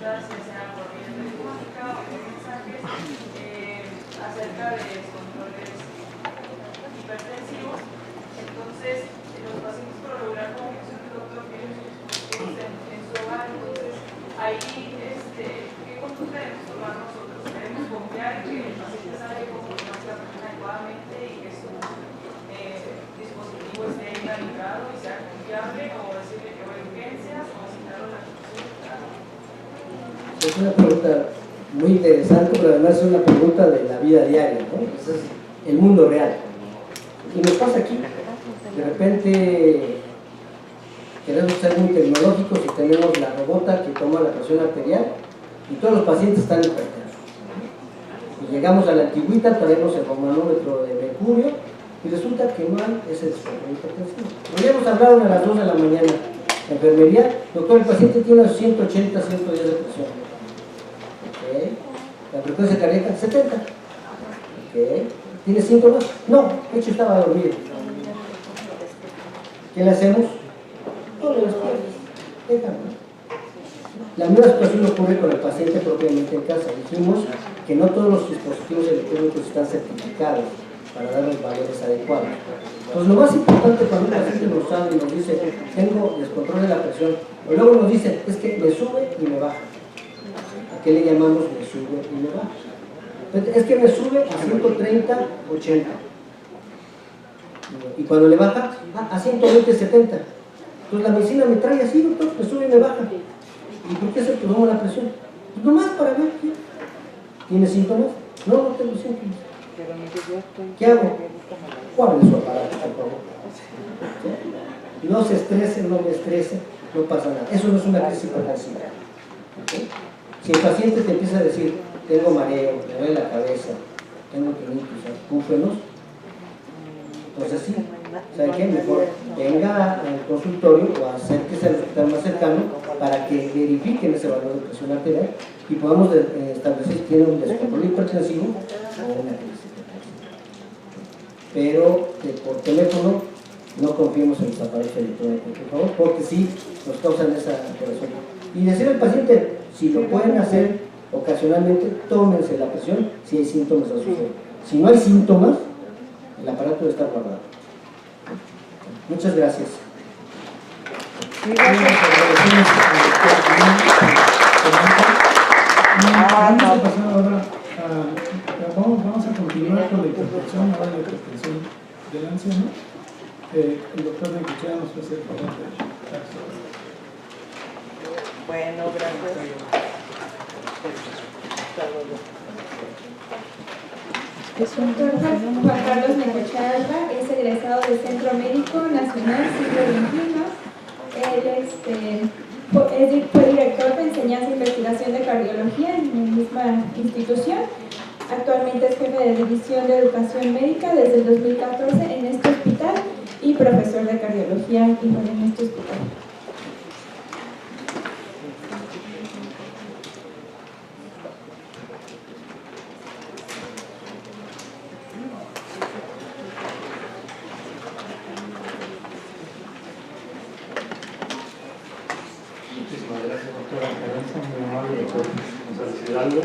consultas, ya sea por vía telefónica o por mensajes, acerca de controles hipertensivos. Entonces, los pacientes por lo regular, como menciona el doctor, tienen sus dispositivos en su hogar. Entonces, ahí, ¿qué conducta debemos tomar nosotros? ¿Debemos confiar en que el paciente sabe cómo tomarse la presión adecuadamente y que su dispositivo esté calibrado y sea confiable, o decirle que va a urgencias o citarlo a la consulta? Es una pregunta muy interesante, pero además es una pregunta de la vida diaria, ¿no? Ese es el mundo real. Y nos pasa aquí, de repente queremos ser muy tecnológicos y tenemos la robota que toma la presión arterial y todos los pacientes están hipertensos. Y llegamos a la antigüita, traemos el manómetro de mercurio y resulta que no hay ese descontrol hipertensivo. Habíamos hablado a las 2 de la mañana en enfermería, doctor, el paciente tiene 180, 110 de presión. Okay. La frecuencia cardíaca, 70. Okay. ¿Tiene síntomas? No, de hecho estaba dormido. ¿Qué le hacemos? No le despiertes, déjame. La misma situación ocurre con el paciente propiamente en casa. Dijimos que no todos los dispositivos electrónicos están certificados para dar los valores adecuados. Entonces, lo más importante cuando un paciente nos habla y nos dice, tengo descontrol de la presión, o luego nos dice, es que me sube y me baja. ¿A qué le llamamos me sube y me baja? Entonces, es que me sube a 130, 80. Y cuando le baja, a 120, 70. Entonces, la medicina me trae así, doctor, me sube y me baja. ¿Y por qué se tomó la presión? Pues nomás para ver. ¿Tiene síntomas? No, no tengo síntomas. ¿Qué hago? Guarde su aparato, por favor. ¿Sí? No se estrese, no me estrese, no pasa nada. Eso no es una crisis hipertensiva. ¿Sí? Si el paciente te empieza a decir, tengo mareo, me duele la cabeza, tengo tinnitus, acúfenos, entonces sí, ¿sabe qué? Mejor venga al consultorio o acérquese al hospital más cercano para que verifiquen ese valor de presión arterial y podamos establecer si tiene un descontrol hipertensivo o una crisis hipertensiva. Pero por teléfono no confiemos en los aparatos electrónicos, por favor, porque sí nos causan esa alteración. Y decirle al paciente, si lo pueden hacer ocasionalmente, tómense la presión si hay síntomas asociados. Si no hay síntomas, el aparato debe estar guardado. Muchas gracias. Vamos a continuar con la hipertensión, ahora la hipertensión del anciano. El doctor Necochea nos va a hacer el favor de... Bueno, gracias. Doctor Juan Carlos Necochea Alba es egresado del Centro Médico Nacional Siglo XXI. Él fue director de enseñanza e investigación de cardiología en la misma institución. Actualmente es jefe de división de educación médica desde el 2014 en este hospital y profesor de cardiología igual en este hospital. Muchísimas gracias, doctora Esperanza, muy amable, doctor González Hidalgo.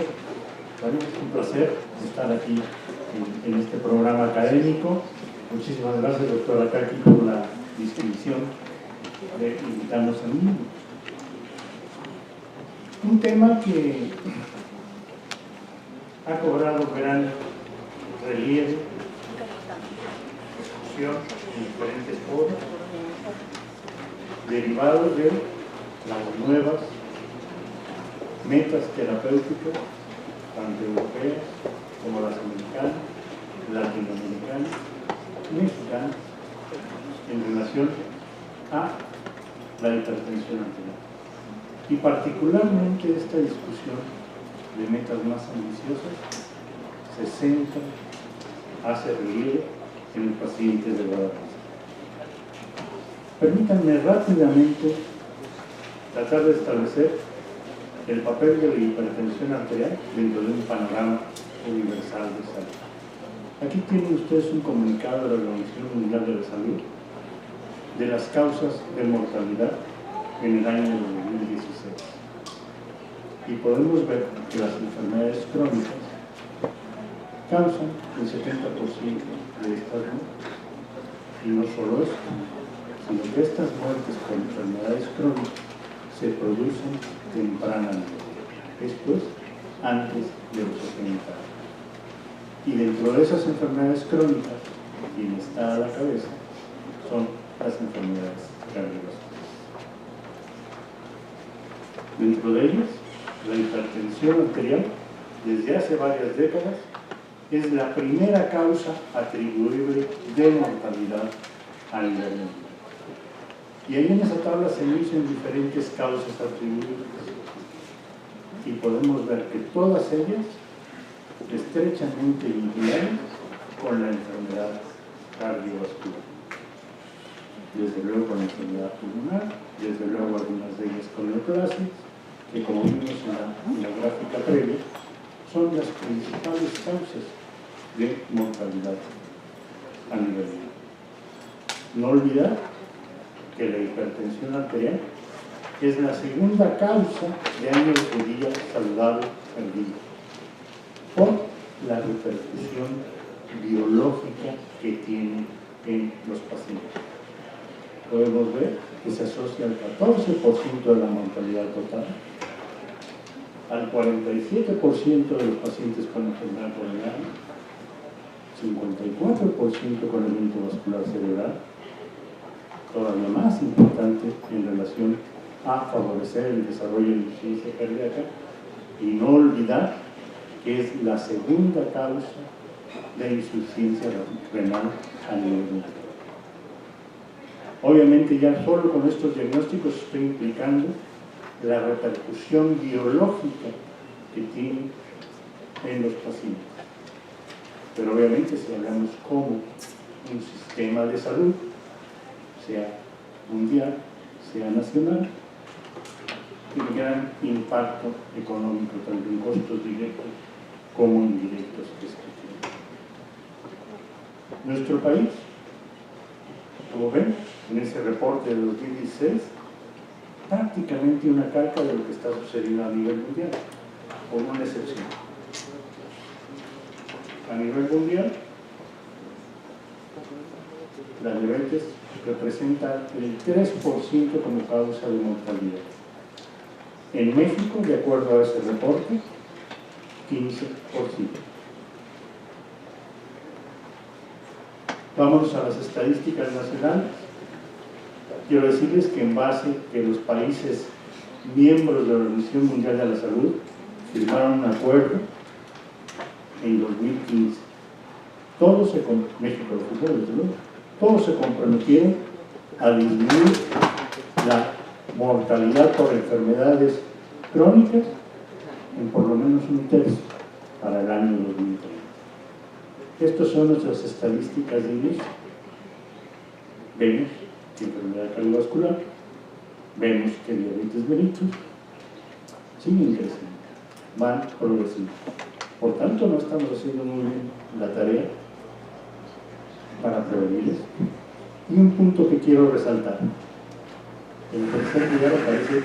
Bueno, es un placer estar aquí en este programa académico. Muchísimas gracias, doctora Kaki, por la distinción de invitarnos a mí. Un tema que ha cobrado gran relieve, discusión en diferentes foros, derivado de las nuevas metas terapéuticas, tanto europeas como las americanas, latinoamericanas, mexicanas, en relación a la hipertensión arterial. Y particularmente esta discusión de metas más ambiciosas se centra, hace relieve en el paciente de Guadalajara. Permítanme rápidamente tratar de establecer el papel de la hipertensión arterial dentro de un panorama universal de salud. Aquí tienen ustedes un comunicado de la Organización Mundial de la Salud de las causas de mortalidad en el año 2016. y podemos ver que las enfermedades crónicas causan el 70% de estas muertes. Y no solo eso, sino que estas muertes por enfermedades crónicas se producen tempranamente, esto es, antes de los 70 años. Y dentro de esas enfermedades crónicas, quien está a la cabeza son las enfermedades cardiovasculares. Dentro de ellas, la hipertensión arterial, desde hace varias décadas, es la primera causa atribuible de mortalidad a nivel mundial. Y ahí en esa tabla se dicen diferentes causas atribuibles. Y podemos ver que todas ellas estrechamente vinculadas con la enfermedad cardiovascular. Desde luego con la enfermedad pulmonar, desde luego algunas de ellas con neoplasias, que como vimos en la gráfica previa, son las principales causas de mortalidad a nivel mundial. No olvidar que la hipertensión arterial es la segunda causa de años de vida saludable perdido, por la repercusión biológica que tiene en los pacientes. Podemos ver que se asocia al 14% de la mortalidad total, al 47% de los pacientes con enfermedad pulmonar, 54% con evento vascular cerebral, todavía más importante en relación a favorecer el desarrollo de insuficiencia cardíaca, y no olvidar que es la segunda causa de insuficiencia renal a nivel mundial. Obviamente ya solo con estos diagnósticos estoy implicando la repercusión biológica que tiene en los pacientes. Pero obviamente si hablamos como un sistema de salud, sea mundial, sea nacional, tiene gran impacto económico, tanto en costos directos como indirectos que esto tiene. Nuestro país, como ven, en ese reporte de 2016, prácticamente una calca de lo que está sucediendo a nivel mundial, con una excepción. A nivel mundial, la diabetes representa el 3% como causa de mortalidad. En México, de acuerdo a ese reporte, 15%. Vamos a las estadísticas nacionales. Quiero decirles que en base que los países miembros de la Organización Mundial de la Salud firmaron un acuerdo en 2015. México, desde luego, todos se comprometieron a disminuir la mortalidad por enfermedades crónicas en por lo menos un tercio para el año 2030. Estas son nuestras estadísticas de inicio. Vemos que enfermedad cardiovascular, vemos que diabetes mellitus siguen creciendo, van progresivos. Por tanto, no estamos haciendo muy bien la tarea para prevenir esto. Y un punto que quiero resaltar. En tercer lugar aparece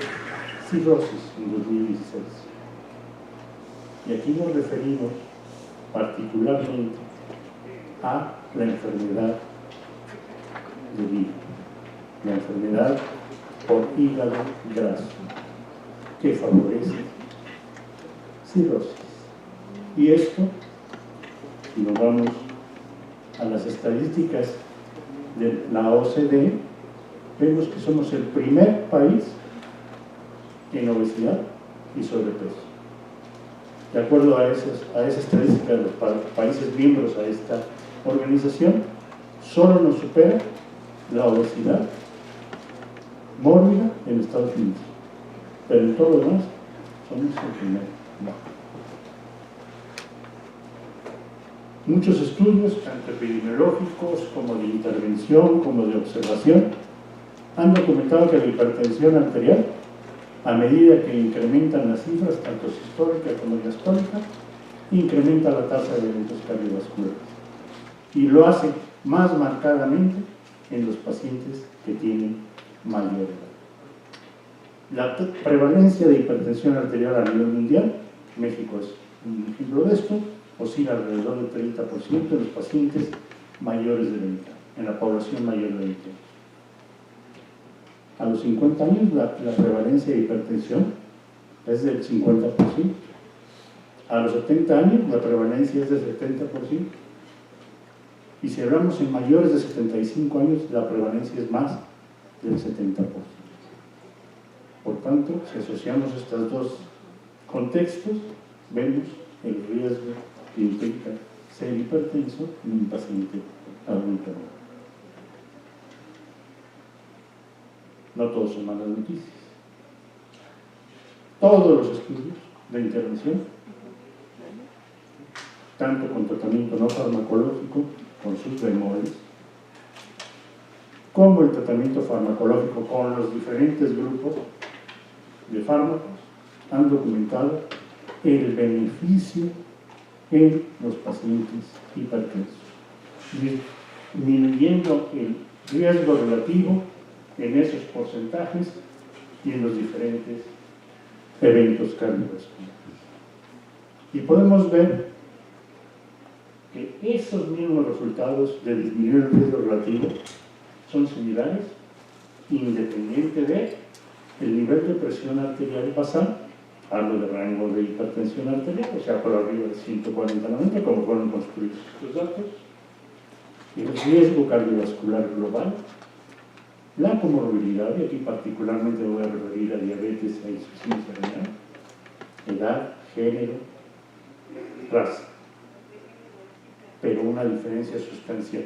cirrosis en 2016. Y aquí nos referimos particularmente a la enfermedad de Lyme, la enfermedad por hígado graso, que favorece cirrosis. Y esto, si nos vamos a las estadísticas de la OCDE, vemos que somos el primer país en obesidad y sobrepeso. De acuerdo a esa estadística de los países miembros a esta organización, solo nos supera la obesidad mórbida en Estados Unidos, pero en todo lo demás somos el primer. Muchos estudios, tanto epidemiológicos como de intervención, como de observación, han documentado que la hipertensión arterial, a medida que incrementan las cifras, tanto sistólica como diastólica, incrementa la tasa de eventos cardiovasculares. Y lo hace más marcadamente en los pacientes que tienen mayor edad. La prevalencia de hipertensión arterial a nivel mundial, México es un ejemplo de esto, oscila alrededor del 30% de los pacientes mayores de 20 años, en la población mayor de 20 años. A los 50 años la prevalencia de hipertensión es del 50%. A los 70 años la prevalencia es del 70%. Y si hablamos en mayores de 75 años, la prevalencia es más del 70%. Por tanto, si asociamos estos dos contextos, vemos el riesgo que implica ser hipertenso en un paciente adulto. No todos son malas noticias. Todos los estudios de intervención, tanto con tratamiento no farmacológico, con sus bemoles, como el tratamiento farmacológico con los diferentes grupos de fármacos, han documentado el beneficio en los pacientes hipertensos, disminuyendo el riesgo relativo en esos porcentajes y en los diferentes eventos cardiovasculares. Y podemos ver que esos mismos resultados de disminuir el riesgo relativo son similares independiente de el nivel de presión arterial basal, hablo de rango de hipertensión arterial, o sea, por arriba de 140-90, como fueron construidos estos datos, el riesgo cardiovascular global, la comorbilidad, y aquí particularmente me voy a referir a diabetes e insuficiencia renal, edad, género, raza, pero una diferencia sustancial.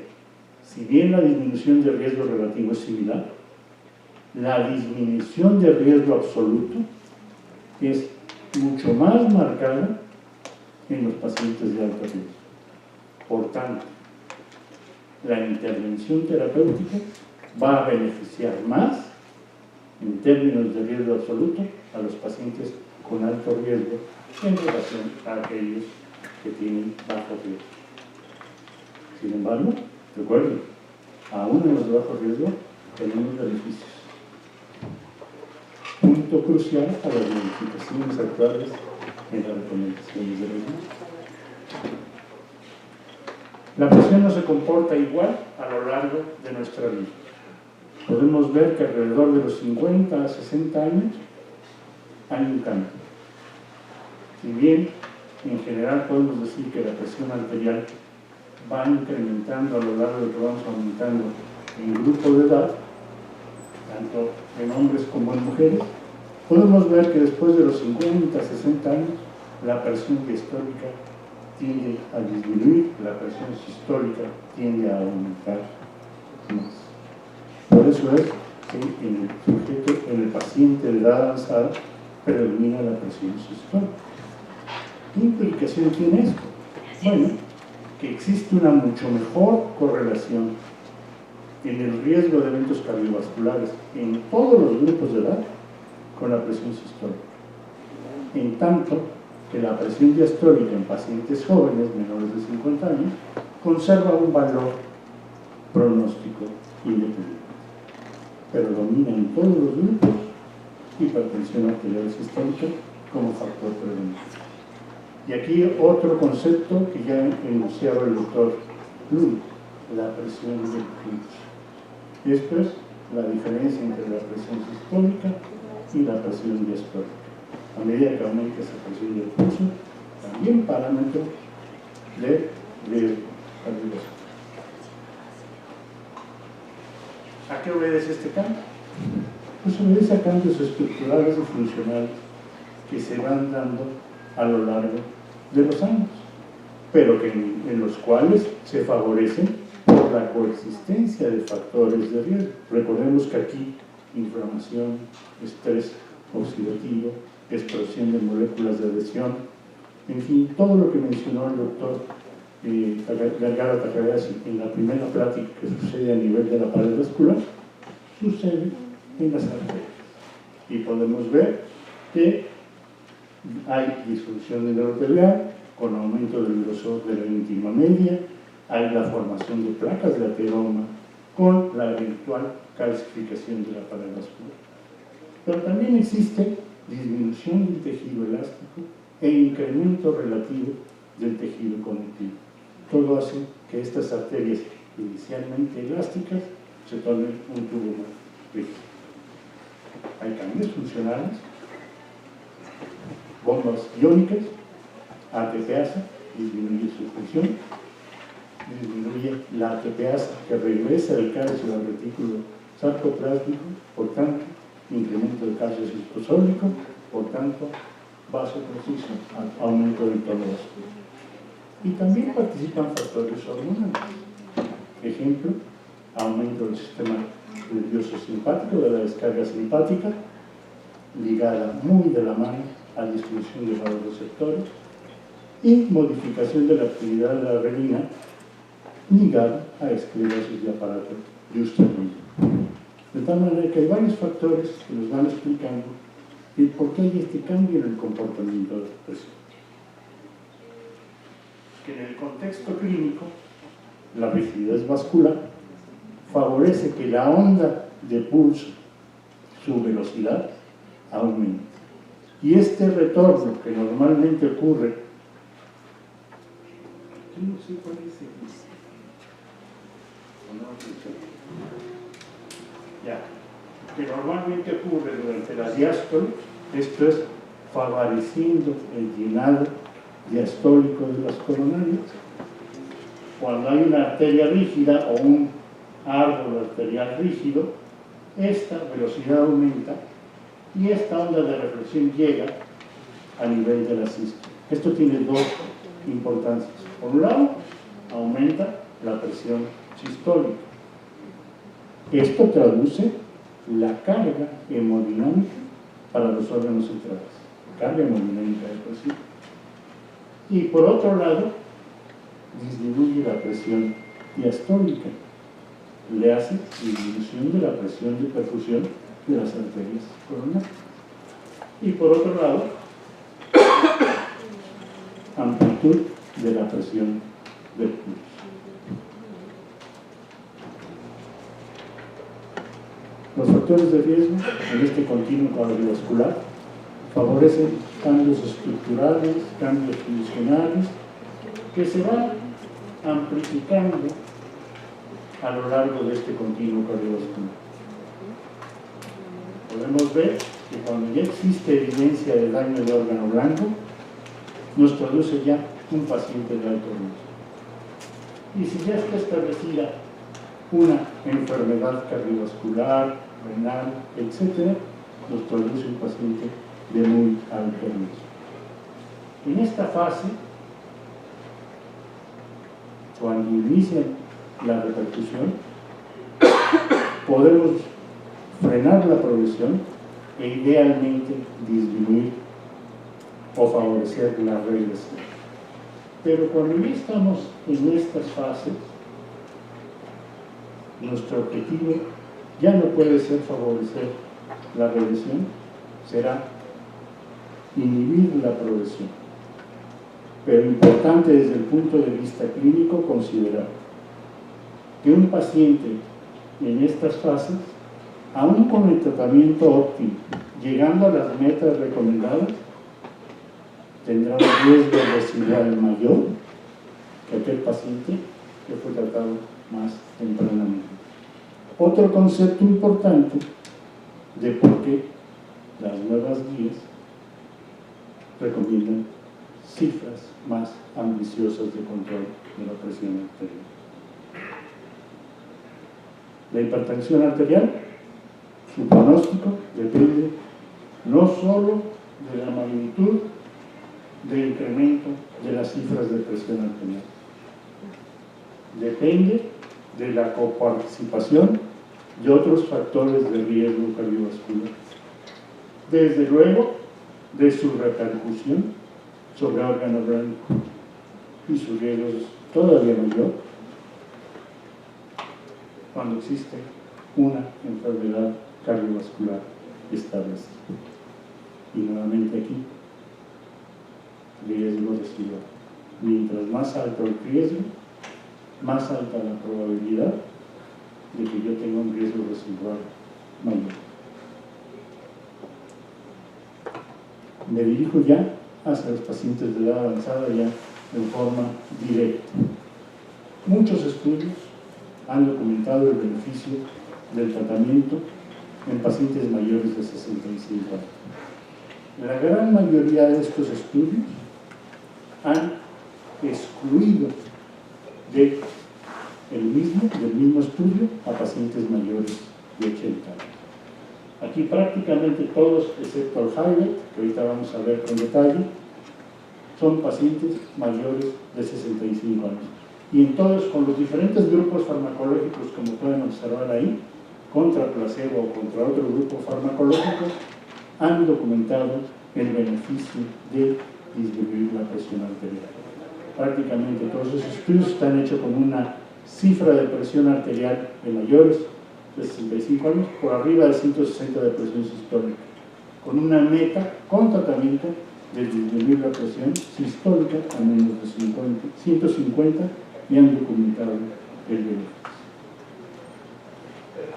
Si bien la disminución de riesgo relativo es similar, la disminución de riesgo absoluto es mucho más marcada en los pacientes de alto riesgo. Por tanto, la intervención terapéutica va a beneficiar más, en términos de riesgo absoluto, a los pacientes con alto riesgo en relación a aquellos que tienen bajo riesgo. Sin embargo, recuerden, aún en los de bajo riesgo tenemos beneficios. Punto crucial a las modificaciones actuales en las recomendaciones de la presión no se comporta igual a lo largo de nuestra vida. Podemos ver que alrededor de los 50 a 60 años hay un cambio. Si bien en general podemos decir que la presión arterial va incrementando a lo largo de que vamos aumentando en grupo de edad, tanto en hombres como en mujeres, podemos ver que después de los 50 a 60 años la presión diastólica tiende a disminuir, la presión sistólica tiende a aumentar más. Por eso es que en el sujeto, en el paciente de edad avanzada, predomina la presión sistólica. ¿Qué implicación tiene esto? Bueno, que existe una mucho mejor correlación en el riesgo de eventos cardiovasculares en todos los grupos de edad con la presión sistólica. En tanto que la presión diastólica en pacientes jóvenes menores de 50 años conserva un valor pronóstico independiente, pero domina en todos los grupos hipertensión arterial sistólica como factor predominante. Y aquí otro concepto que ya enunciaba el doctor Lund, la presión del pulso. Esto es la diferencia entre la presión sistólica y la presión diastólica. A medida que aumenta esa presión del pulso, también parámetro de riesgo cardiovascular. ¿A qué obedece este cambio? Pues obedece a cambios estructurales y funcionales que se van dando a lo largo de los años, pero que en los cuales se favorecen por la coexistencia de factores de riesgo. Recordemos que aquí inflamación, estrés oxidativo, explosión de moléculas de adhesión, en fin, todo lo que mencionó el doctor Vergara Takayasi en la primera plática que sucede a nivel de la pared vascular, sucede en las arterias. Y podemos ver que hay disfunción endotelial con aumento del grosor de la íntima media, hay la formación de placas de ateroma con la eventual calcificación de la pared vascular. Pero también existe disminución del tejido elástico e incremento relativo del tejido conectivo. Todo hace que estas arterias inicialmente elásticas se tornen un tubo más rígido. Hay cambios funcionales, bombas iónicas, ATPasa, disminuye su función, disminuye la ATPasa que regresa el calcio al retículo sarcoplásmico, por tanto, incremento del calcio citosólico, por tanto, vasoconstricción, aumento del tono vascular. Y también participan factores hormonales. Ejemplo, aumento del sistema nervioso simpático, de la descarga simpática, ligada muy de la mano a la distribución de los receptores, y modificación de la actividad de la renina, ligada a esclerosis de aparato Just-Lin. De tal manera que hay varios factores que nos van explicando el por qué hay este cambio en el comportamiento de la presión. En el contexto clínico, la rigidez vascular favorece que la onda de pulso, su velocidad, aumente. Y este retorno que normalmente ocurre, no sé cuál es ya, que normalmente ocurre durante la diástole, esto es favoreciendo el llenado diastólico de las coronarias. Cuando hay una arteria rígida o un árbol arterial rígido, esta velocidad aumenta y esta onda de reflexión llega a nivel de la sístole. Esto tiene dos importancias. Por un lado, aumenta la presión sistólica. Esto traduce la carga hemodinámica para los órganos centrales, carga hemodinámica de presión. Y por otro lado, disminuye la presión diastólica, le hace disminución de la presión de perfusión de las arterias coronarias. Y por otro lado, amplitud de la presión del pulso. Los factores de riesgo en este continuo cardiovascular favorecen cambios estructurales, cambios funcionales, que se van amplificando a lo largo de este continuo cardiovascular. Podemos ver que cuando ya existe evidencia de daño de órgano blanco, nos produce ya un paciente de alto riesgo. Y si ya está establecida una enfermedad cardiovascular, renal, etc., nos produce un paciente de muy alto riesgo. En esta fase, cuando inicia la repercusión, podemos frenar la progresión e idealmente disminuir o favorecer la regresión. Pero cuando ya estamos en estas fases, nuestro objetivo ya no puede ser favorecer la regresión, será inhibir la progresión. Pero importante desde el punto de vista clínico considerar que un paciente en estas fases, aún con el tratamiento óptimo, llegando a las metas recomendadas, tendrá un riesgo residual mayor que aquel paciente que fue tratado más tempranamente. Otro concepto importante de por qué las nuevas guías recomiendan cifras más ambiciosas de control de la presión arterial. La hipertensión arterial, su pronóstico depende no solo de la magnitud de incremento de las cifras de presión arterial, depende de la coparticipación de otros factores de riesgo cardiovascular, desde luego de su repercusión sobre órgano blanco, y su riesgo es todavía mayor cuando existe una enfermedad cardiovascular establecida. Y nuevamente aquí, riesgo residual. Mientras más alto el riesgo, más alta la probabilidad de que yo tenga un riesgo residual mayor. Me dirijo ya hacia los pacientes de edad avanzada ya en forma directa. Muchos estudios han documentado el beneficio del tratamiento en pacientes mayores de 65 años. La gran mayoría de estos estudios han excluido del mismo estudio a pacientes mayores de 80 años. Aquí prácticamente todos, excepto el Highlight, que ahorita vamos a ver con detalle, son pacientes mayores de 65 años. Y en todos, con los diferentes grupos farmacológicos, como pueden observar ahí, contra placebo o contra otro grupo farmacológico, han documentado el beneficio de disminuir la presión arterial. Prácticamente todos esos estudios están hechos con una cifra de presión arterial de mayores de 65 años por arriba de 160 de presión sistólica, con una meta con tratamiento de disminuir la presión sistólica a menos de 150 y han documentado el beneficio.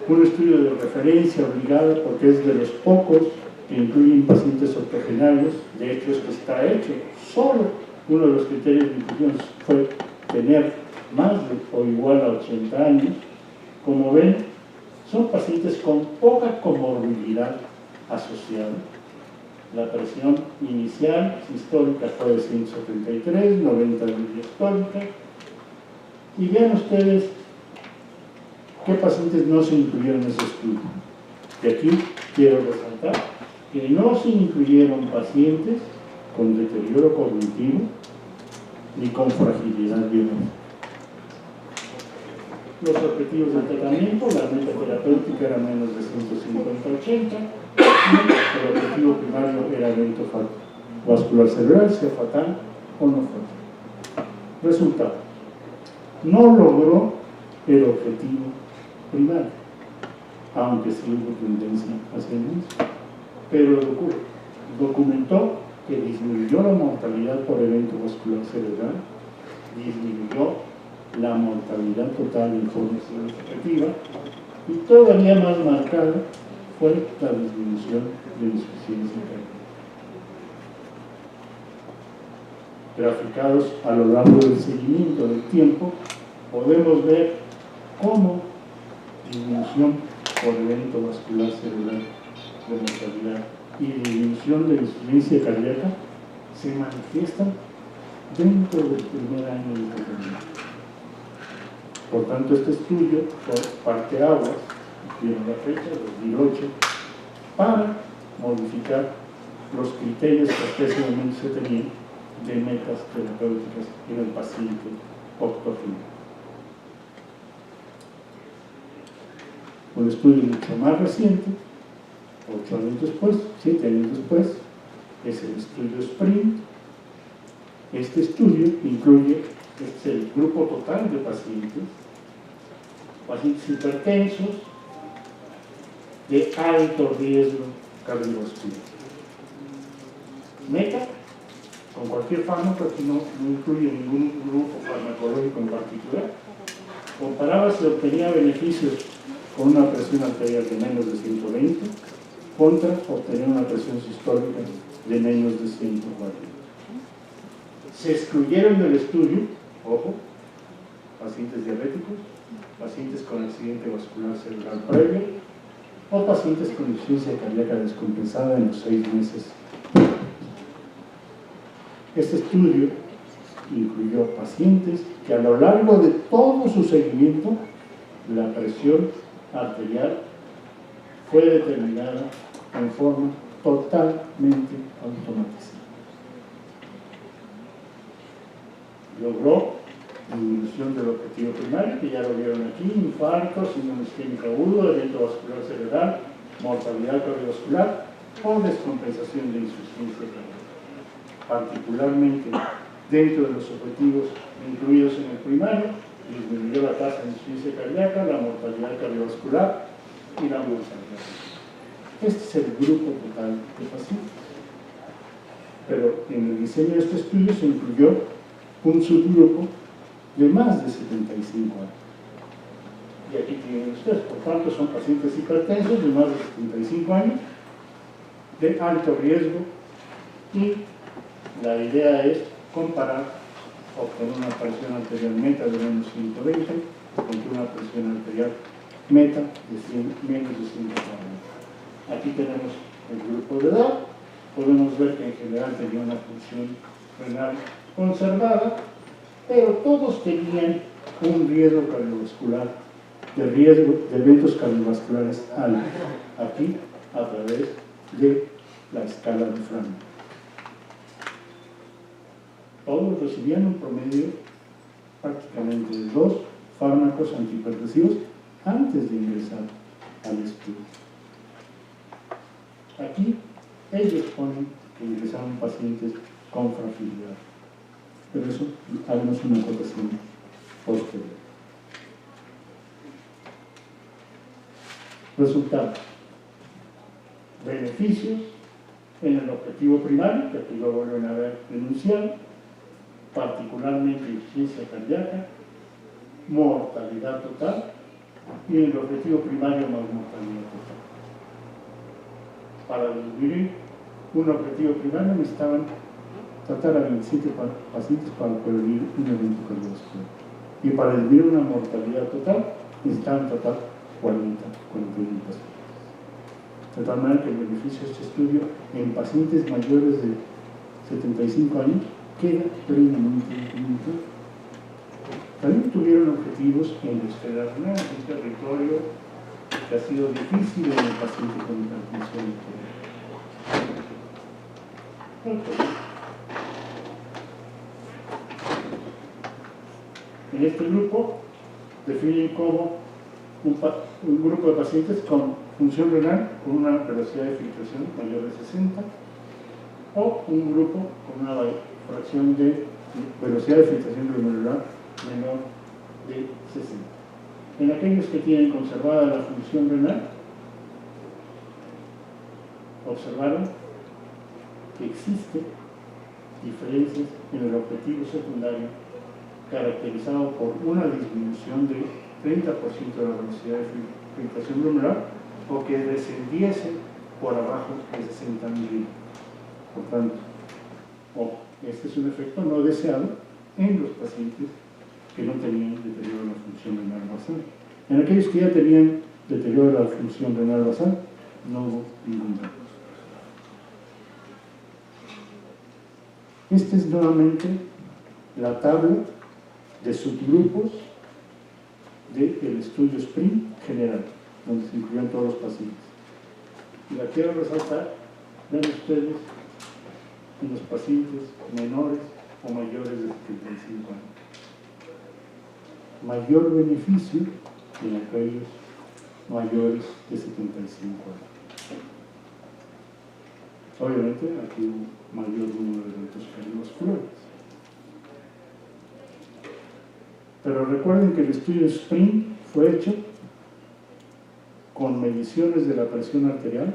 Un estudio de referencia obligada porque es de los pocos que incluyen pacientes octogenarios, de hecho es que está hecho, solo uno de los criterios de inclusión fue tener más de o igual a 80 años. Como ven, son pacientes con poca comorbilidad asociada. La presión inicial sistólica fue de 173, 90 de diastólica. Y vean ustedes qué pacientes no se incluyeron en ese estudio. Y aquí quiero resaltar que no se incluyeron pacientes con deterioro cognitivo ni con fragilidad biológica. Los objetivos del tratamiento, la meta terapéutica era menos de 150-80 y el objetivo primario era evento vascular cerebral, sea fatal o no fatal. Resultado: no logró el objetivo primario, aunque sí hubo tendencia hacia el mismo, pero documentó que disminuyó la mortalidad por evento vascular cerebral, disminuyó la mortalidad total en forma significativa y todavía más marcada fue la disminución de insuficiencia cardíaca. Graficados a lo largo del seguimiento del tiempo, podemos ver cómo disminución por evento vascular cerebral de mortalidad y disminución de insuficiencia cardíaca se manifiestan dentro del primer año de tratamiento. Por tanto, este estudio fue parteaguas, vieron la fecha, 2008, para modificar los criterios que hasta ese momento se tenían de metas terapéuticas en el paciente octogenario. Un estudio mucho más reciente, 8 años después, 7 años después, es el estudio SPRINT. Este estudio incluye el grupo total de pacientes hipertensos de alto riesgo cardiovascular. Meta, con cualquier fármaco, aquí no incluye ningún grupo farmacológico en particular, comparaba si obtenía beneficios con una presión arterial de menos de 120 contra obtener una presión sistólica de menos de 140. Se excluyeron del estudio, ojo, pacientes diabéticos, pacientes con accidente vascular cerebral previo o pacientes con insuficiencia cardíaca descompensada en los 6 meses. Este estudio incluyó pacientes que a lo largo de todo su seguimiento la presión arterial fue determinada en forma totalmente automatizada. Logró disminución del objetivo primario, que ya lo vieron aquí: infarto, síndrome isquémico agudo, evento vascular cerebral, mortalidad cardiovascular o descompensación de insuficiencia cardíaca. Particularmente dentro de los objetivos incluidos en el primario, disminuyó la tasa de insuficiencia cardíaca, la mortalidad cardiovascular y la mortalidad. Este es el grupo total de pacientes. Pero en el diseño de este estudio se incluyó un subgrupo de más de 75 años. Y aquí tienen ustedes, por tanto, son pacientes hipertensos de más de 75 años, de alto riesgo Y la idea es comparar, obtener una presión arterial meta de menos 120 contra una presión arterial meta de menos de 140. Aquí tenemos el grupo de edad. Podemos ver que en general tenía una función renal conservada, pero todos tenían un riesgo cardiovascular, de riesgo de eventos cardiovasculares altos, aquí a través de la escala de Framingham. Todos recibían un promedio prácticamente de 2 fármacos antihipertensivos antes de ingresar al estudio. Aquí ellos ponen que ingresaron pacientes con fragilidad, pero eso haremos una acotación posterior. Resultados. Beneficios en el objetivo primario, que aquí lo vuelven a ver enunciado, particularmente insuficiencia cardíaca, mortalidad total, y en el objetivo primario más mortalidad total. Para descubrir un objetivo primario necesitaban tratar a 27 pacientes para prevenir un evento cardiovascular. Y para descubrir una mortalidad total necesitaban tratar 41 pacientes. De tal manera que el beneficio de este estudio en pacientes mayores de 75 años queda plenamente implementado. También tuvieron objetivos en la esfera renal, un territorio que ha sido difícil en el paciente con hipertensión arterial. En este grupo definen como un grupo de pacientes con función renal con una velocidad de filtración mayor de 60 o un grupo con una fracción de velocidad de filtración glomerular menor de 60. En aquellos que tienen conservada la función renal, observaron que existen diferencias en el objetivo secundario caracterizado por una disminución de 30% de la velocidad de filtración glomerular o que descendiese por abajo de 60 milímetros. Por tanto, este es un efecto no deseado en los pacientes que no tenían deterioro de la función renal basal. En aquellos que ya tenían deterioro de la función renal basal, no hubo ningún dato. Esta es nuevamente la tabla de subgrupos del estudio SPRINT general, donde se incluían todos los pacientes. Y la quiero resaltar, vean ustedes, en los pacientes menores o mayores de 75 años. Mayor beneficio en aquellos mayores de 75 años. Obviamente aquí hubo mayor número de eventos cardiovasculares. Pero recuerden que el estudio SPRINT fue hecho con mediciones de la presión arterial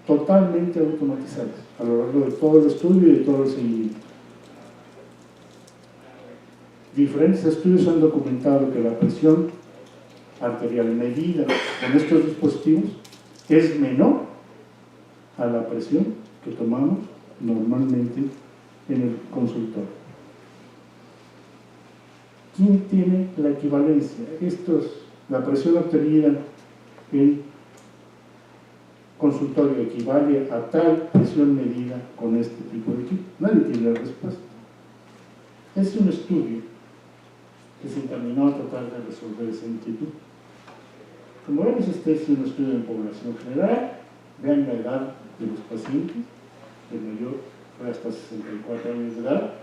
totalmente automatizadas a lo largo de todo el estudio y de todo el seguimiento. Diferentes estudios han documentado que la presión arterial medida con estos dispositivos es menor a la presión que tomamos normalmente en el consultorio. ¿Quién tiene la equivalencia? La presión obtenida en consultorio equivale a tal presión medida con este tipo de equipo. Nadie tiene la respuesta. Es un estudio que se encaminó a tratar de resolver esa inquietud. Como vemos, este es un estudio en población general. Vean la edad de los pacientes. El mayor fue hasta 64 años de edad.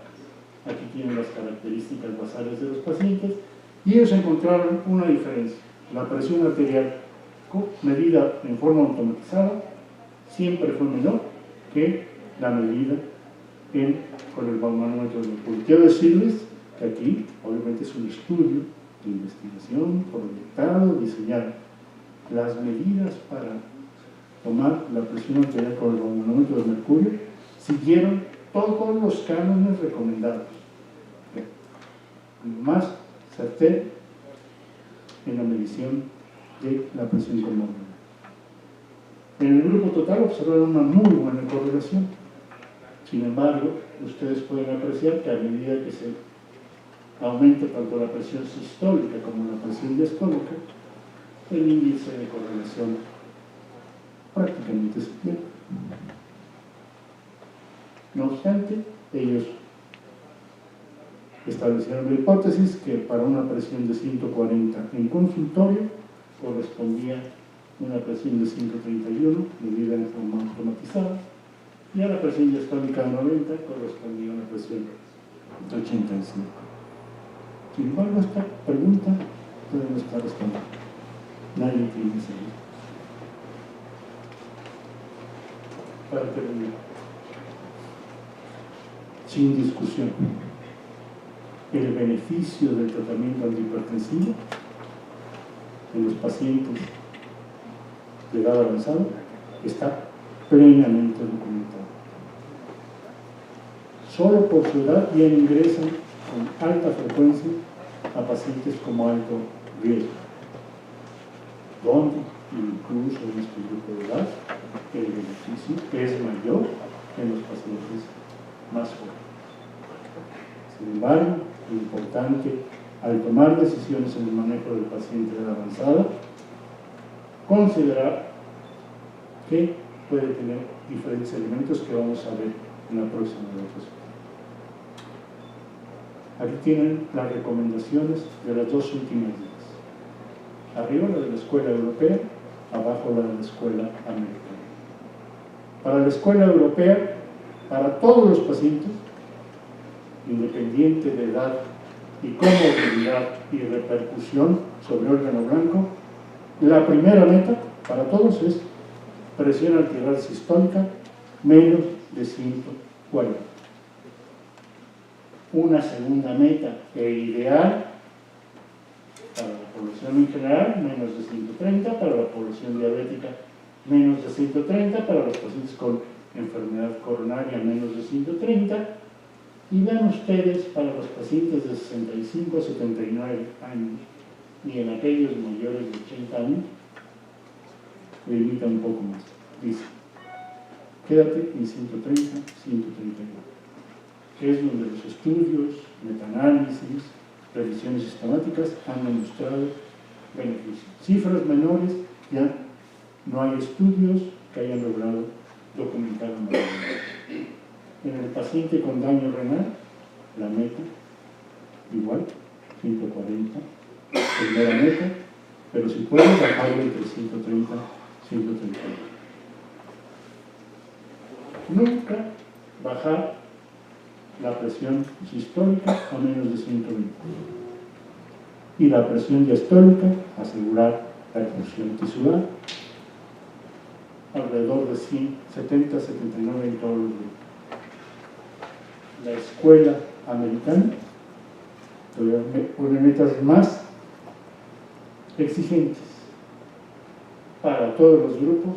Aquí tienen las características basales de los pacientes y ellos encontraron una diferencia. La presión arterial medida en forma automatizada siempre fue menor que la medida con el baumanómetro de mercurio. Quiero decirles que aquí, obviamente, es un estudio de investigación proyectado, diseñado. Las medidas para tomar la presión arterial con el baumanómetro de mercurio siguieron todos los cánones recomendados. Más certero en la medición de la presión pulmonar. En el grupo total observaron una muy buena correlación. Sin embargo, ustedes pueden apreciar que a medida que se aumenta tanto la presión sistólica como la presión diastólica, el índice de correlación prácticamente se pierde. No obstante, ellos establecieron la hipótesis que para una presión de 140 en consultorio correspondía una presión de 131 medida en forma automatizada, y a la presión diastólica de 90 correspondía una presión de 85. Sin embargo, esta pregunta todavía no está respondida. Nadie tiene seguro. Para terminar, sin discusión, el beneficio del tratamiento antihipertensivo en los pacientes de edad avanzada está plenamente documentado. Solo por su edad ya ingresan con alta frecuencia a pacientes como alto riesgo, donde incluso en este grupo de edad el beneficio es mayor en los pacientes más jóvenes. Sin embargo, lo importante al tomar decisiones en el manejo del paciente de edad avanzada, considerar que puede tener diferentes elementos que vamos a ver en la próxima diapositiva. Aquí tienen las recomendaciones de las dos últimas guías. Arriba la de la escuela europea, abajo la de la escuela americana. Para la escuela europea, para todos los pacientes, independiente de edad y comorbilidad y repercusión sobre órgano blanco, la primera meta para todos es presión arterial sistólica menos de 140. Una segunda meta e ideal para la población en general, menos de 130, para la población diabética, menos de 130, para los pacientes con enfermedad coronaria, menos de 130, y vean ustedes para los pacientes de 65 a 79 años, y en aquellos mayores de 80 años, limita un poco más. Dice, quédate en 130, 131. Que es donde los estudios, metaanálisis, revisiones sistemáticas han demostrado beneficios. Cifras menores, ya no hay estudios que hayan logrado documentar un beneficio. En el paciente con daño renal, la meta, igual, 140, primera meta, pero si pueden bajarlo entre 130 y 131. Nunca bajar la presión sistólica a menos de 120 y la presión diastólica asegurar la efusión tisular alrededor de 70, 79 en todos los grupos. La escuela americana pone metas más exigentes para todos los grupos